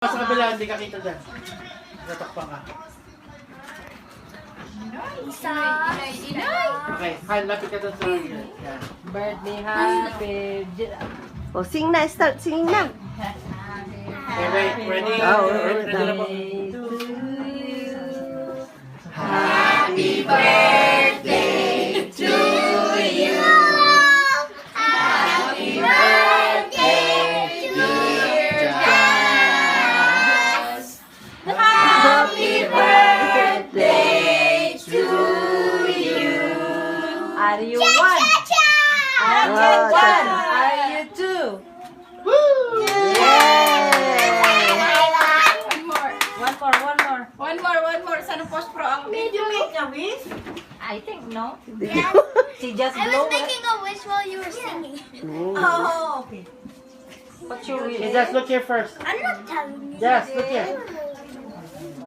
Sa kabila, hindi ka kita dyan. Natakpan ka. Isa. Okay, Han, lapit ka doon sa yan. Birthday happy. Oh, sing na. Start singing na. Okay, wait. Ready? Oh, Ready na po. Happy birthday to you. Happy birthday, dear Jazz. Happy birthday to you. Are you one? Are you one? Are you two? One more. Sana post pro ang You make a wish? I think no. Yes. She just I blow was it. making a wish while you were singing. Oh, okay. What's your wish? Hey, just look here first. I'm not telling you. Just look here. I don't know.